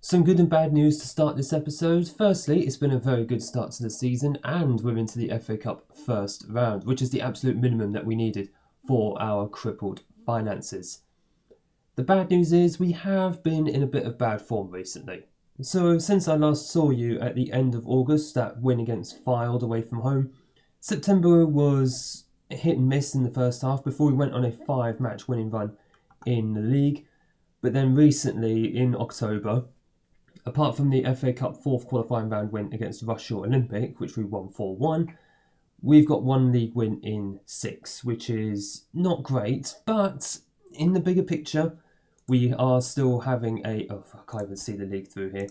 Some good and bad news to start this episode. Firstly, it's been a very good start to the season and we're into the FA Cup first round, which is the absolute minimum that we needed for our crippled finances. The bad news is we have been in a bit of bad form recently. So since I last saw you at the end of August, that win against Fylde away from home, September was hit and miss in the first half before we went on a 5-match winning run in the league. But then recently in October, apart from the FA Cup 4th qualifying round win against Russell Olympic, which we won 4-1, we've got one league win in 6, which is not great, but in the bigger picture, we are still having I can't even see the league through here.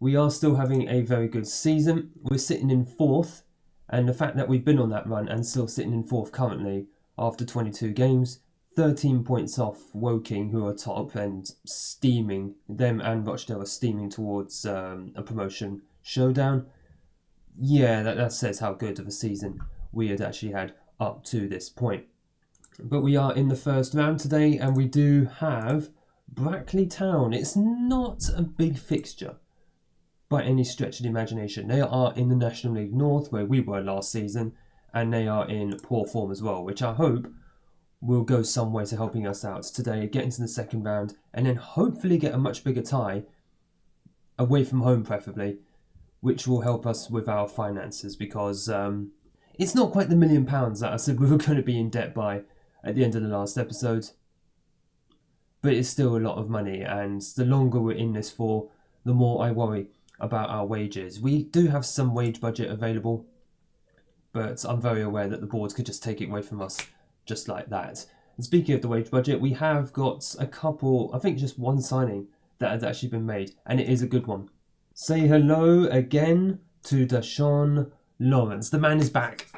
We are still having a very good season. We're sitting in 4th, and the fact that we've been on that run and still sitting in 4th currently after 22 games, 13 points off Woking, who are top and steaming, them and Rochdale are steaming towards a promotion showdown. Yeah, that says how good of a season we had actually had up to this point. But we are in the first round today and we do have Brackley Town. It's not a big fixture by any stretch of the imagination. They are in the National League North where we were last season and they are in poor form as well, which I hope will go some way to helping us out today, get into the second round and then hopefully get a much bigger tie away from home preferably, which will help us with our finances because it's not quite the £1 million that I said we were going to be in debt by at the end of the last episode, but it's still a lot of money, and the longer we're in this for, the more I worry about our wages. We do have some wage budget available, but I'm very aware that the board could just take it away from us just like that. And speaking of the wage budget, we have got a couple, I think just one signing that has actually been made, and it is a good one. Say hello again to Deshaun Lawrence. The man is back.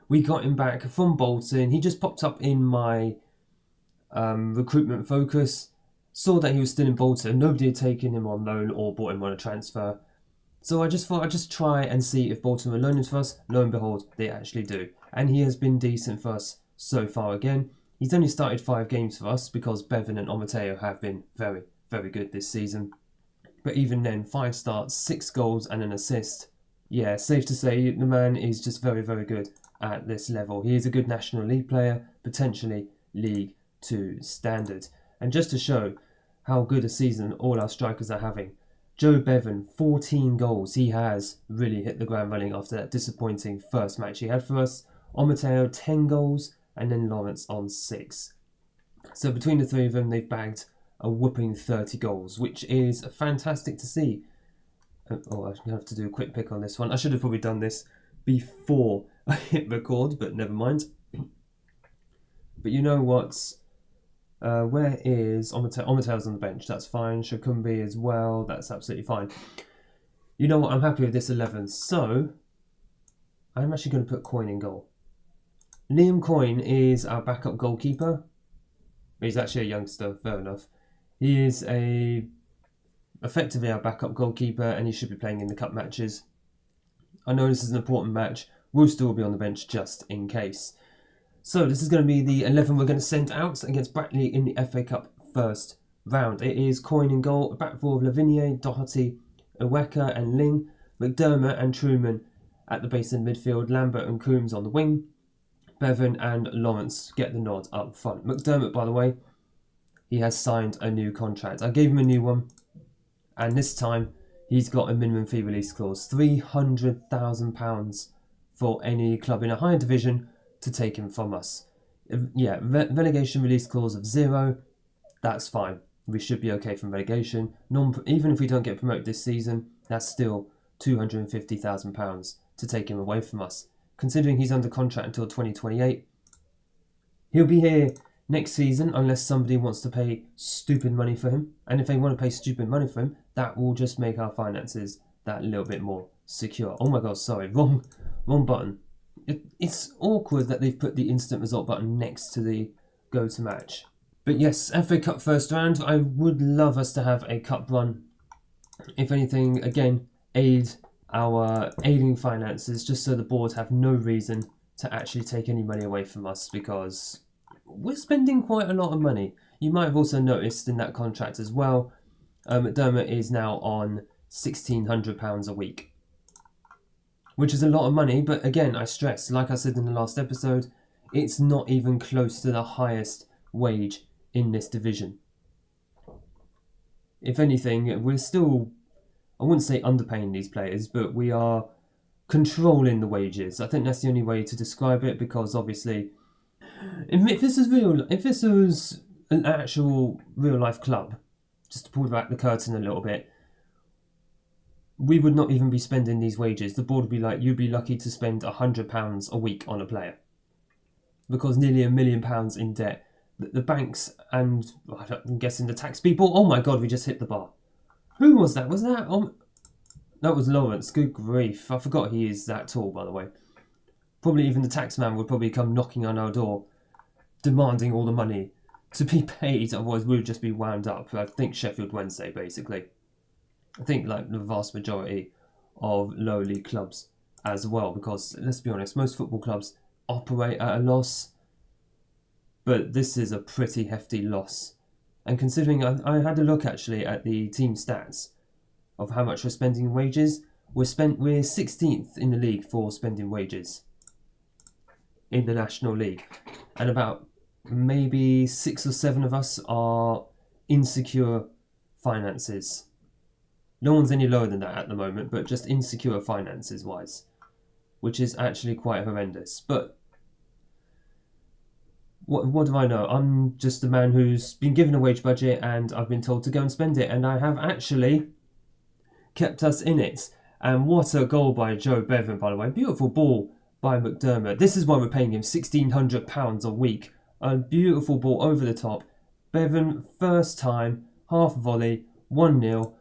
We got him back from Bolton. He just popped up in my recruitment focus. Saw that he was still in Bolton. Nobody had taken him on loan or bought him on a transfer. So I just thought I'd just try and see if Bolton were loaning for us. Lo and behold, they actually do. And he has been decent for us so far again. He's only started 5 games for us because Bevan and Omateo have been very, very good this season. But even then, 5 starts, 6 goals and an assist. Yeah, safe to say the man is just very, very good at this level. He is a good National League player, potentially League 2 standard. And just to show how good a season all our strikers are having, Joe Bevan, 14 goals. He has really hit the ground running after that disappointing first match he had for us. Omateo, 10 goals, and then Lawrence on 6. So between the 3 of them, they've bagged a whooping 30 goals, which is fantastic to see. Oh, I have to do a quick pick on this one. I should have probably done this before I hit record, but never mind. But you know what? Where is Omateo? Omateo's on the bench. That's fine. Shakumbi as well. That's absolutely fine. You know what? I'm happy with this 11. So I'm actually going to put Coyne in goal. Liam Coyne is our backup goalkeeper. He's actually a youngster. Fair enough. He is effectively our backup goalkeeper and he should be playing in the cup matches. I know this is an important match. We'll still be on the bench just in case. So this is going to be the 11 we're going to send out against Brackley in the FA Cup first round. It is Coyne in goal, a back four of Lavigne, Doherty, Iweka and Ling, McDermott and Truman at the base in midfield, Lambert and Coombs on the wing, Bevan and Lawrence get the nod up front. McDermott, by the way, he has signed a new contract. I gave him a new one, and this time he's got a minimum fee release clause, £300,000 for any club in a higher division to take him from us. Yeah, relegation release clause of 0, that's fine. We should be okay from relegation. Even if we don't get promoted this season, that's still £250,000 to take him away from us. Considering he's under contract until 2028, he'll be here next season unless somebody wants to pay stupid money for him. And if they want to pay stupid money for him, that will just make our finances that little bit more secure. Oh my god, sorry, wrong button. It's awkward that they've put the instant result button next to the go to match. But yes, FA Cup first round, I would love us to have a cup run. If anything, again, aiding finances, just so the board have no reason to actually take any money away from us, because we're spending quite a lot of money. You might have also noticed in that contract as well, McDermott is now on £1,600 a week, which is a lot of money. But again, I stress, like I said in the last episode, it's not even close to the highest wage in this division. If anything, we're still, I wouldn't say underpaying these players, but we are controlling the wages. I think that's the only way to describe it, because obviously, if this was an actual real life club, just to pull back the curtain a little bit, we would not even be spending these wages. The board would be like, you'd be lucky to spend £100 a week on a player, because nearly £1 million in debt. The banks and I'm guessing the tax people. Oh my God, we just hit the bar. Who was that? Was that? That was Lawrence. Good grief! I forgot he is that tall, by the way. Probably even the tax man would probably come knocking on our door, demanding all the money to be paid. Otherwise, we would just be wound up. I think Sheffield Wednesday, basically. I think like the vast majority of low league clubs as well, because let's be honest, most football clubs operate at a loss. But this is a pretty hefty loss. And considering I had a look actually at the team stats of how much we're spending in wages, we're 16th in the league for spending wages in the National League. And about maybe 6 or 7 of us are insecure finances. No one's any lower than that at the moment, but just insecure finances wise, which is actually quite horrendous. But what do I know? I'm just a man who's been given a wage budget and I've been told to go and spend it, and I have actually kept us in it. And what a goal by Joe Bevan, by the way. Beautiful ball by McDermott. This is why we're paying him £1,600 a week. A beautiful ball over the top. Bevan, first time, half volley, 1-0.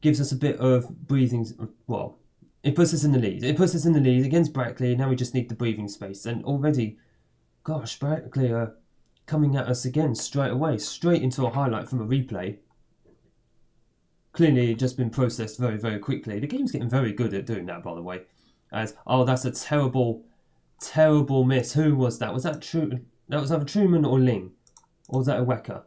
Gives us a bit of breathing. Well, it puts us in the lead. It puts us in the lead against Brackley. Now we just need the breathing space. And already, gosh, Brackley are coming at us again straight away. Straight into a highlight from a replay. Clearly just been processed very, very quickly. The game's getting very good at doing that, by the way. That's a terrible, terrible miss. Who was that? Was that True? That was either Truman or Lynn. Or was that a Wecker?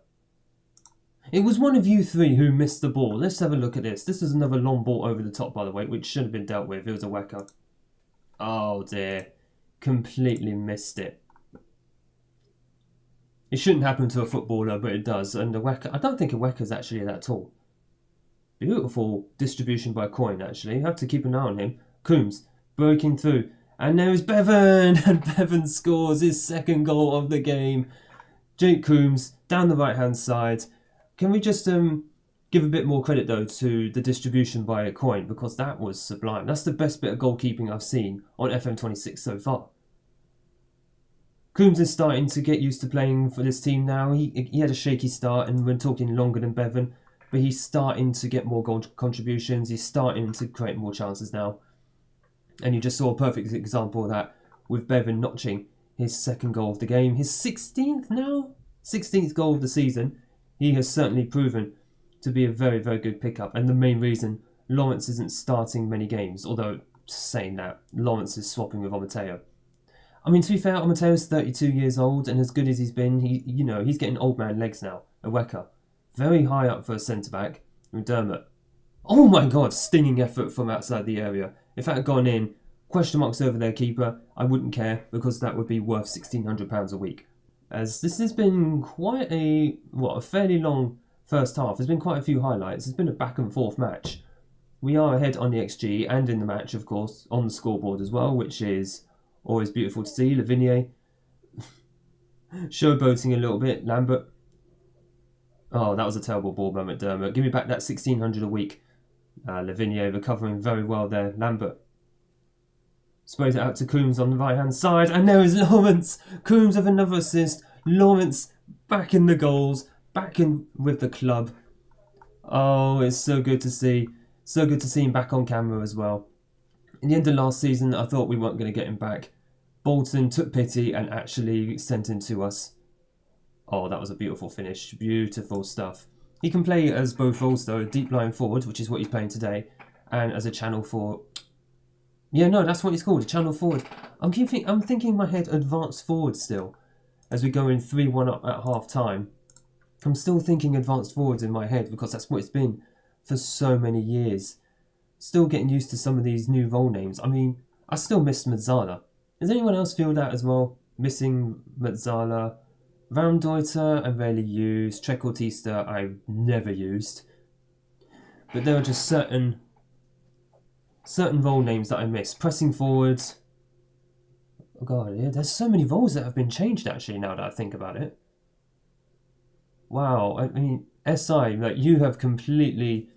It was one of you three who missed the ball. Let's have a look at this. This is another long ball over the top, by the way, which should have been dealt with. It was a Wecker. Oh dear. Completely missed it. It shouldn't happen to a footballer, but it does. And a Wecker, I don't think a Wecker's actually that tall. Beautiful distribution by Coyne, actually. You have to keep an eye on him. Coombs breaking through. And there's Bevan. And Bevan scores his second goal of the game. Jake Coombs down the right-hand side. Can we just give a bit more credit, though, to the distribution by Coyne? Because that was sublime. That's the best bit of goalkeeping I've seen on FM26 so far. Coombs is starting to get used to playing for this team now. He had a shaky start, and we're talking longer than Bevan. But he's starting to get more goal contributions. He's starting to create more chances now. And you just saw a perfect example of that with Bevan notching his second goal of the game. His 16th now? 16th goal of the season. He has certainly proven to be a very, very good pickup. And the main reason Lawrence isn't starting many games. Although, saying that, Lawrence is swapping with Omateo. I mean, to be fair, Omateo's 32 years old. And as good as he's been, he's getting old man legs now. A Wecker. Very high up for a centre-back. McDermott. Oh my God, stinging effort from outside the area. If that had gone in, question marks over their keeper, I wouldn't care, because that would be worth £1,600 a week. As this has been quite a fairly long first half. There's been quite a few highlights. It's been a back and forth match. We are ahead on the XG and in the match, of course, on the scoreboard as well, which is always beautiful to see. Lavigne showboating a little bit. Lambert. Oh, that was a terrible ball by McDermott. Give me back that £1,600 a week. Lavigne recovering very well there. Lambert sprays it out to Coombs on the right-hand side. And there is Lawrence. Coombs with another assist. Lawrence back in the goals. Back in with the club. Oh, it's so good to see. So good to see him back on camera as well. In the end of last season, I thought we weren't going to get him back. Bolton took pity and actually sent him to us. Oh, that was a beautiful finish. Beautiful stuff. He can play as both roles, though. A deep line forward, which is what he's playing today. And as a channel forward. Yeah, no, that's what he's called. A channel forward. I'm thinking in my head advanced forward still. As we go in 3-1 up at half time. I'm still thinking advanced forwards in my head because that's what it's been for so many years. Still getting used to some of these new role names. I mean, I still miss Mazzala. Does anyone else feel that as well? Missing Mazzala. Raumdeuter I rarely use. Trequartista I never used. But there are just certain role names that I miss. Pressing forwards. Oh god, yeah, there's so many roles that have been changed actually now that I think about it. Wow, I mean, SI, like, you have completely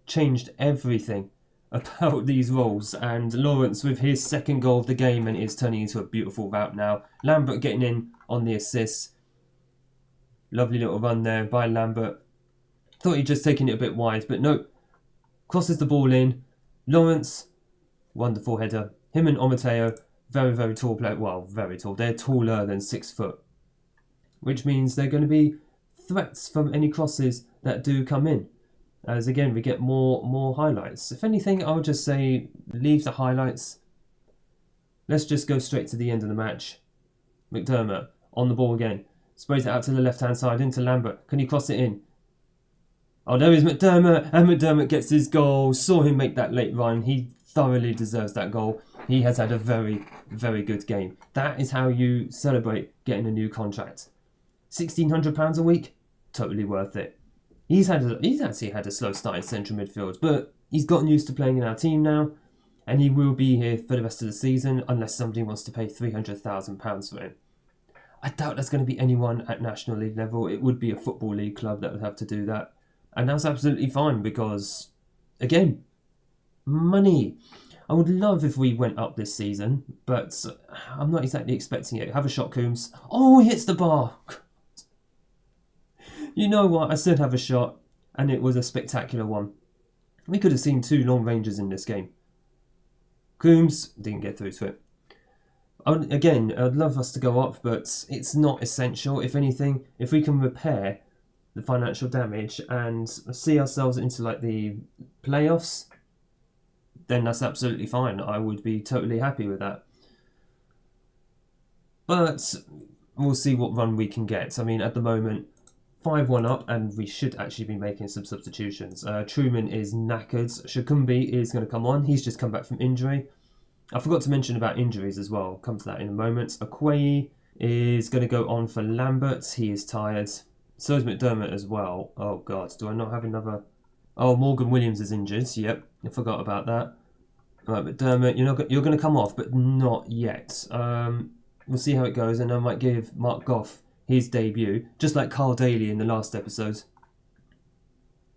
changed everything about these roles. And Lawrence with his second goal of the game and is turning into a beautiful route now. Lambert getting in on the assist. Lovely little run there by Lambert. Thought he'd just taken it a bit wide, but no. Crosses the ball in. Lawrence, wonderful header. Him and Omateo, very, very tall player. Well, very tall. They're taller than 6 foot. Which means they're going to be threats from any crosses that do come in. As again, we get more highlights. If anything, I would just say leave the highlights. Let's just go straight to the end of the match. McDermott on the ball again. Sprays it out to the left-hand side into Lambert. Can he cross it in? Oh, there is McDermott. And McDermott gets his goal. Saw him make that late run. He thoroughly deserves that goal. He has had a very, very good game. That is how you celebrate getting a new contract. £1,600 a week? Totally worth it. He's actually had a slow start in central midfield, but he's gotten used to playing in our team now, and he will be here for the rest of the season unless somebody wants to pay £300,000 for him. I doubt there's going to be anyone at National League level. It would be a Football League club that would have to do that. And that's absolutely fine because, again, money. I would love if we went up this season, but I'm not exactly expecting it. Have a shot, Coombs. Oh, he hits the bar. You know what? I said have a shot, and it was a spectacular one. We could have seen 2 long ranges in this game. Coombs didn't get through to it. Again, I'd love us to go up, but it's not essential. If anything, if we can repair the financial damage and see ourselves into like the playoffs, then that's absolutely fine. I would be totally happy with that. But we'll see what run we can get. I mean, at the moment, 5-1 up, and we should actually be making some substitutions. Truman is knackered. Shakumbi is going to come on. He's just come back from injury. I forgot to mention about injuries as well. I'll come to that in a moment. Akweyi is going to go on for Lambert. He is tired. So is McDermott as well. Oh, God. Do I not have another... Oh, Morgan Williams is injured. Yep, I forgot about that. All right, McDermott, you're going to come off, but not yet. We'll see how it goes, and I might give Mark Goff his debut, just like Carl Daly in the last episode.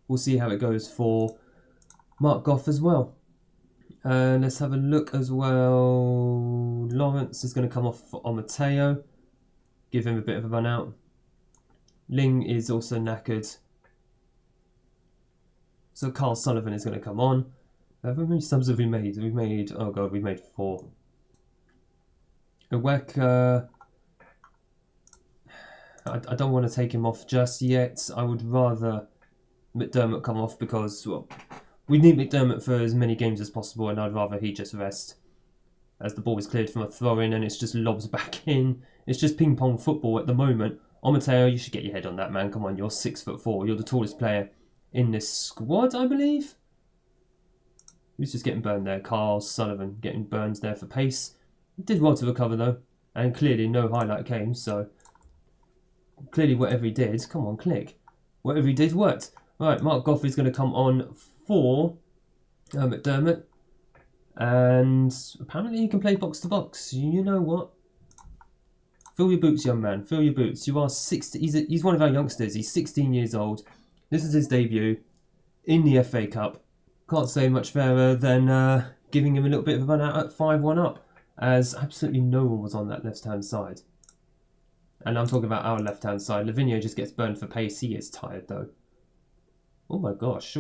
We'll see how it goes for Mark Goff as well. Let's have a look as well. Lawrence is going to come off for Omateo. Give him a bit of a run out. Lynn is also knackered. So Carl Sullivan is going to come on. How many subs have we made? We made 4. Iweka, I don't want to take him off just yet. I would rather McDermott come off because, well, we need McDermott for as many games as possible, and I'd rather he just rest. As the ball is cleared from a throw-in and it's just lobs back in. It's just ping-pong football at the moment. Omateo, you should get your head on that, man. Come on, you're 6'4". You're the tallest player in this squad, I believe. Who's just getting burned there? Carl Sullivan getting burned there for pace. Did well to recover though, and clearly no highlight came, so clearly whatever he did, come on, click. Whatever he did worked. Right, Mark Goff is going to come on for McDermott, and apparently he can play box to box. You know what? Fill your boots, young man. Fill your boots. You are 60. He's one of our youngsters. He's 16 years old. This is his debut in the FA Cup. Can't say much fairer than giving him a little bit of a run out at 5-1 up, as absolutely no one was on that left-hand side. And I'm talking about our left-hand side. Lavinia just gets burned for pace. He is tired, though. Oh, my gosh.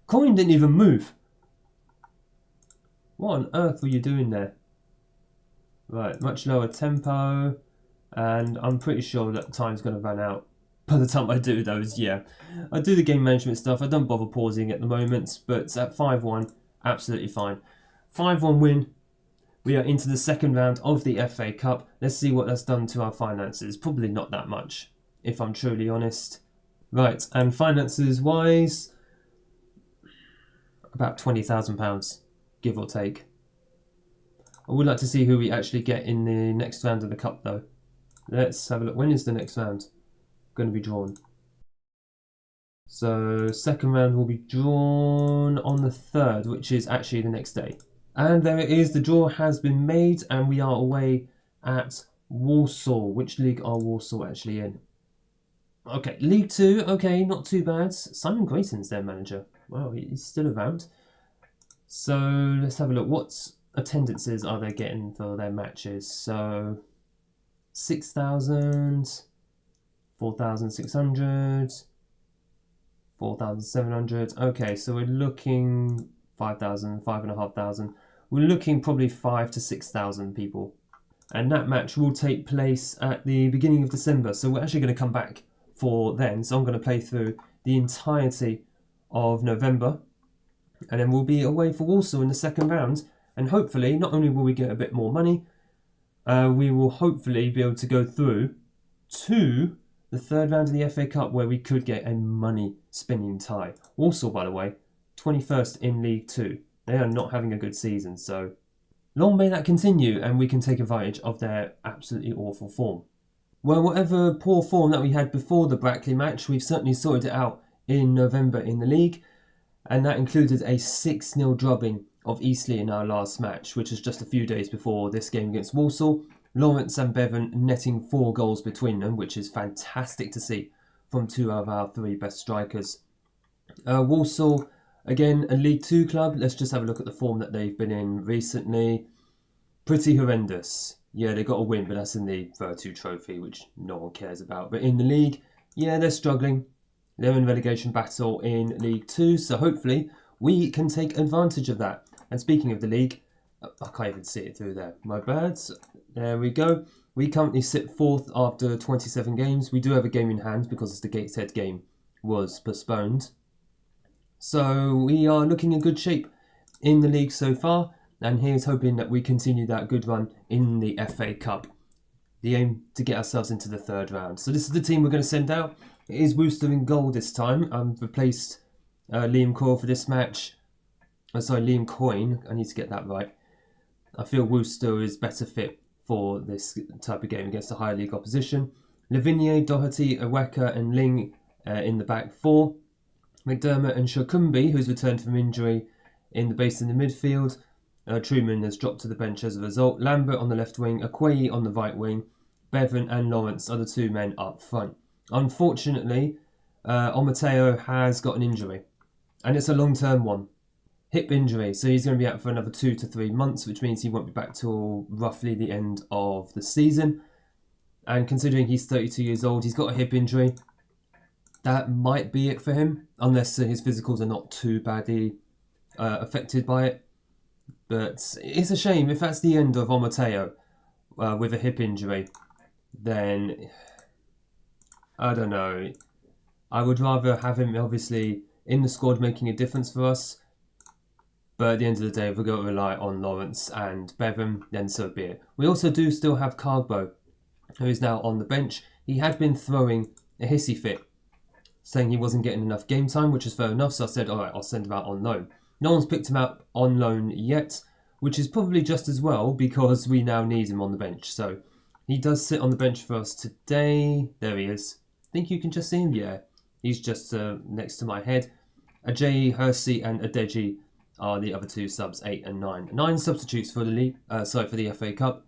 Coin didn't even move. What on earth were you doing there? Right, much lower tempo. And I'm pretty sure that time's going to run out by the time I do those. Yeah, I do the game management stuff. I don't bother pausing at the moment. But at 5-1, absolutely fine. 5-1 win. We are into the second round of the FA Cup. Let's see what that's done to our finances. Probably not that much, if I'm truly honest. Right, and finances wise, about £20,000, give or take. I would like to see who we actually get in the next round of the cup, though. Let's have a look. When is the next round going to be drawn? So, second round will be drawn on the 3rd, which is actually the next day. And there it is. The draw has been made, and we are away at Walsall. Which league are Walsall actually in? Okay, League 2. Okay, not too bad. Simon Grayton's their manager. Wow, he's still around. So, let's have a look. What attendances are they getting for their matches? So, 6,000, 4,600, 4,700. Okay, so we're looking 5,000, 5,500. We're looking probably 5,000 to 6,000 people. And that match will take place at the beginning of December. So we're actually going to come back for then. So I'm going to play through the entirety of November. And then we'll be away for Walsall in the second round. And hopefully, not only will we get a bit more money, we will hopefully be able to go through to the third round of the FA Cup, where we could get a money-spinning tie. Walsall, by the way, 21st in League 2. They are not having a good season, so long may that continue and we can take advantage of their absolutely awful form. Well, whatever poor form that we had before the Brackley match, we've certainly sorted it out in November in the league, and that included a 6-0 drubbing of Eastleigh in our last match, which was just a few days before this game against Walsall. Lawrence and Bevan netting 4 goals between them, which is fantastic to see from 2 of our 3 best strikers. Walsall, again, a League 2 club. Let's just have a look at the form that they've been in recently. Pretty horrendous. Yeah, they got a win, but that's in the Virtu Trophy, which no one cares about. But in the league, yeah, they're struggling. They're in relegation battle in League 2, so hopefully we can take advantage of that. And speaking of the league, I can't even see it through there. My bad. There we go. We currently sit 4th after 27 games. We do have a game in hand because the Gateshead game was postponed. So we are looking in good shape in the league so far. And here's hoping that we continue that good run in the FA Cup. The aim to get ourselves into the third round. So this is the team we're going to send out. It is Worcester in goal this time. I've replaced Liam Coyle for this match. Liam Coyne. I need to get that right. I feel Worcester is better fit for this type of game against a higher league opposition. Lavigne, Doherty, Aweka and Ling in the back 4. McDermott and Shokumbi, who's returned from injury, in the base in the midfield. Truman has dropped to the bench as a result. Lambert on the left wing, Akweyi on the right wing. Bevan and Lawrence are the 2 men up front. Unfortunately, Omateo has got an injury, and it's a long-term one. Hip injury, so he's going to be out for another 2 to 3 months, which means he won't be back till roughly the end of the season. And considering he's 32 years old, he's got a hip injury. That might be it for him, unless his physicals are not too badly affected by it. But it's a shame. If that's the end of Omateo with a hip injury, then I don't know. I would rather have him obviously in the squad making a difference for us. But at the end of the day, if we're going to rely on Lawrence and Bevan, then so be it. We also do still have Cargbo, who is now on the bench. He had been throwing a hissy fit, saying he wasn't getting enough game time, which is fair enough. So I said, all right, I'll send him out on loan. No one's picked him up on loan yet, which is probably just as well because we now need him on the bench. So he does sit on the bench for us today. There he is. Think you can just see him? Yeah. He's just next to my head. Ajayi, Hersey and Adeji are the other 2 subs, 8 and 9. 9 substitutes for the league. For the FA Cup.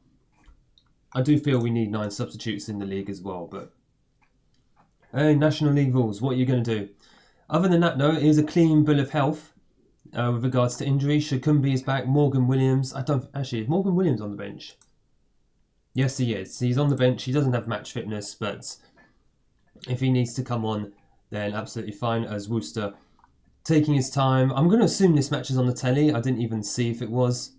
I do feel we need 9 substitutes in the league as well, but National League rules. What are you going to do? Other than that, though, it is a clean bill of health with regards to injuries. Shakumbi is back. Morgan Williams. Is Morgan Williams on the bench? Yes, he is. He's on the bench. He doesn't have match fitness, but if he needs to come on, then absolutely fine. As Worcester taking his time. I'm going to assume this match is on the telly. I didn't even see if it was,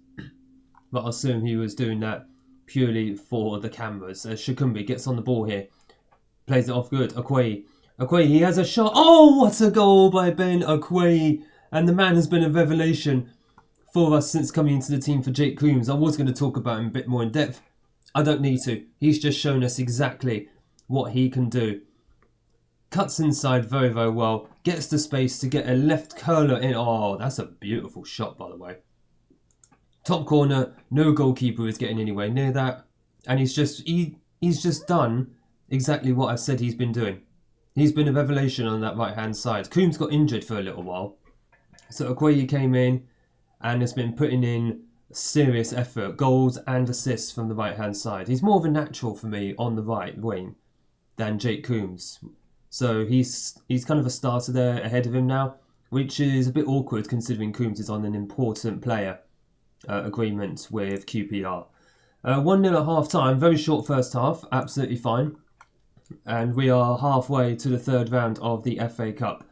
but I'll assume he was doing that purely for the cameras. As Shakumbi gets on the ball here, plays it off good. Akweyi, he has a shot. Oh, what a goal by Ben Akweyi! And the man has been a revelation for us since coming into the team for Jake Coombs. I was going to talk about him a bit more in depth. I don't need to. He's just shown us exactly what he can do. cuts inside very, very well, gets the space to get a left curler in. Oh, that's a beautiful shot, by the way. Top corner, no goalkeeper is getting anywhere near that. And he's just done exactly what I said he's been doing. He's been a revelation on that right-hand side. Coombs got injured for a little while. So Okoye came in and has been putting in serious effort, goals and assists from the right-hand side. He's more of a natural for me on the right wing than Jake Coombs. So he's kind of a starter there ahead of him now, which is a bit awkward considering Coombs is on an important player agreement with QPR. 1-0 at half-time, very short first half, absolutely fine. And we are halfway to the third round of the FA Cup.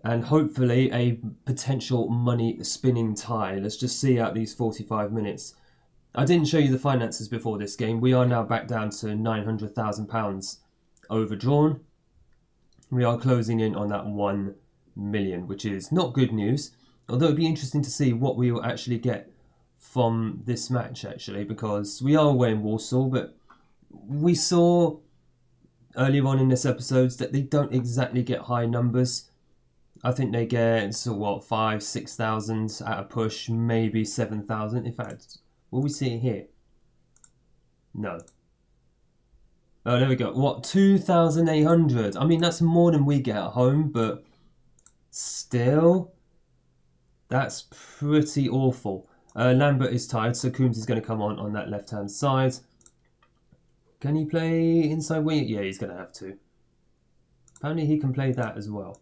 And hopefully a potential money spinning tie. Let's just see out these 45 minutes. I didn't show you the finances before this game. We are now back down to £900,000 overdrawn. We are closing in on that 1 million, which is not good news. Although it'd be interesting to see what we will actually get from this match, actually, because we are away in Warsaw, but we saw earlier on in this episode that they don't exactly get high numbers. I think they get, 5,000-6,000 at a push, maybe 7,000. In fact, will we see it here? No. Oh, there we go. What, 2,800? I mean, that's more than we get at home, but still, that's pretty awful. Lambert is tired, so Coombs is going to come on that left-hand side. Can he play inside wing? Yeah, he's going to have to. Apparently he can play that as well.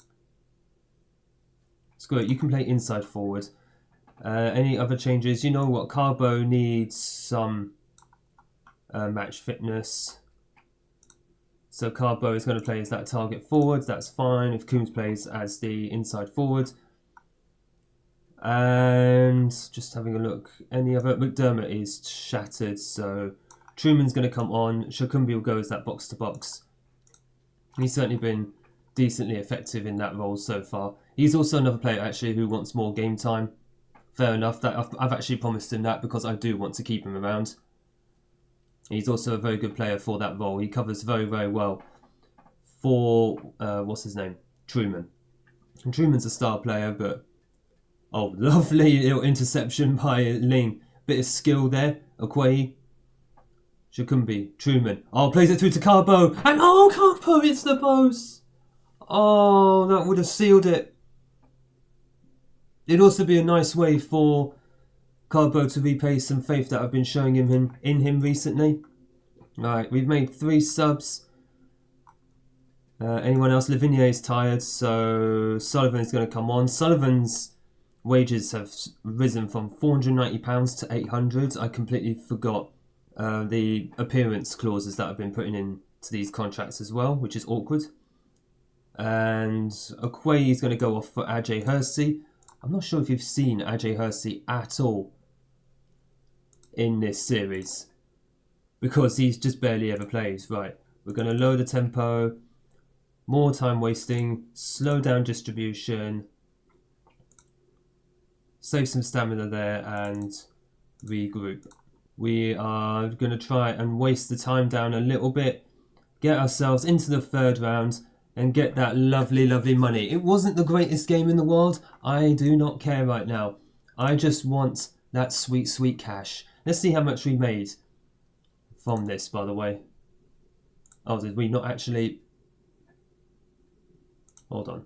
It's good. You can play inside forward. Any other changes? You know what? Carbo needs some match fitness. So Carbo is going to play as that target forward. That's fine. If Coombs plays as the inside forward. And just having a look. Any other? McDermott is shattered. So Truman's going to come on. Shakumbi will go as that box-to-box. He's certainly been decently effective in that role so far. He's also another player actually who wants more game time. Fair enough. That I've actually promised him that because I do want to keep him around. He's also a very good player for that role. He covers very, very well for, what's his name? Truman. And Truman's a star player, but... Oh, lovely little interception by Lynn. Bit of skill there. Okoye. Shakumbi. Truman. Oh, plays it through to Carbo. And oh, Carbo hits the post. Oh, that would have sealed it. It'd also be a nice way for Carbo to repay some faith that I've been showing him in him recently. Right, we've made 3 subs. Anyone else? Lavigne is tired, so Sullivan is going to come on. Sullivan's wages have risen from £490 to £800. I completely forgot the appearance clauses that I've been putting in to these contracts as well, which is awkward. And Okoye is going to go off for Ajay Hersey. I'm not sure if you've seen Ajay Hersey at all in this series because he's just barely ever plays. Right, we're going to lower the tempo, more time wasting, slow down distribution, save some stamina there and regroup. We are going to try and waste the time down a little bit, get ourselves into the third round and get that lovely, lovely money. It wasn't the greatest game in the world. I do not care right now. I just want that sweet, sweet cash. Let's see how much we made from this, by the way. Oh, did we not actually... Hold on.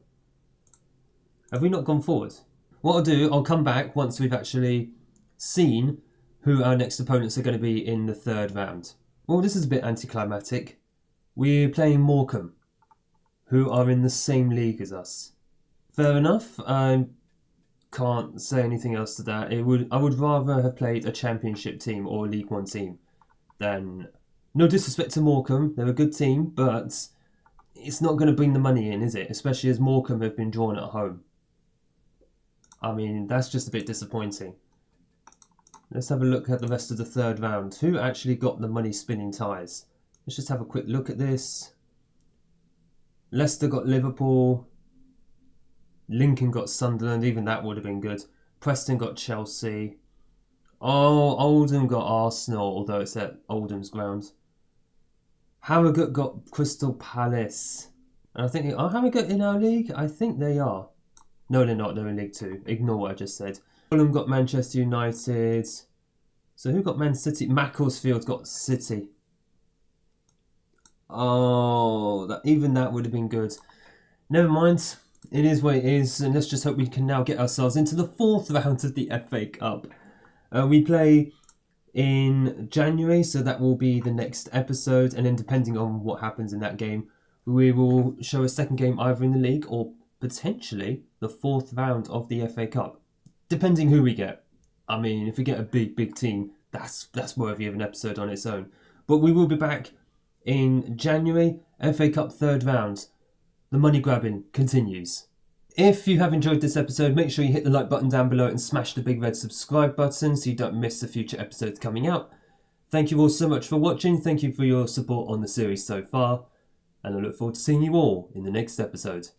Have we not gone forward? What I'll do, I'll come back once we've actually seen who our next opponents are going to be in the third round. Well, this is a bit anticlimactic. We're playing Morecambe, who are in the same league as us. Fair enough. I can't say anything else to that. I would rather have played a Championship team or a League One team than... No disrespect to Morecambe, they're a good team, but it's not going to bring the money in, is it? Especially as Morecambe have been drawn at home. I mean, that's just a bit disappointing. Let's have a look at the rest of the third round. Who actually got the money spinning ties? Let's just have a quick look at this. Leicester got Liverpool. Lincoln got Sunderland. Even that would have been good. Preston got Chelsea. Oh, Oldham got Arsenal, although it's at Oldham's ground. Harrogate got Crystal Palace. And I think, are we in our league? I think they are. No, they're not. They're in League 2. Ignore what I just said. Fulham got Manchester United. So who got Man City? Macclesfield got City. Oh, even that would have been good. Never mind. It is what it is. And let's just hope we can now get ourselves into the 4th round of the FA Cup. We play in January, so that will be the next episode. And then depending on what happens in that game, we will show a second game either in the league or potentially the 4th round of the FA Cup, depending who we get. I mean, if we get a big team, that's worthy of an episode on its own. But we will be back in January, FA Cup 3rd round. The money grabbing continues. If you have enjoyed this episode, make sure you hit the like button down below and smash the big red subscribe button so you don't miss the future episodes coming out. Thank you all so much for watching. Thank you for your support on the series so far. And I look forward to seeing you all in the next episode.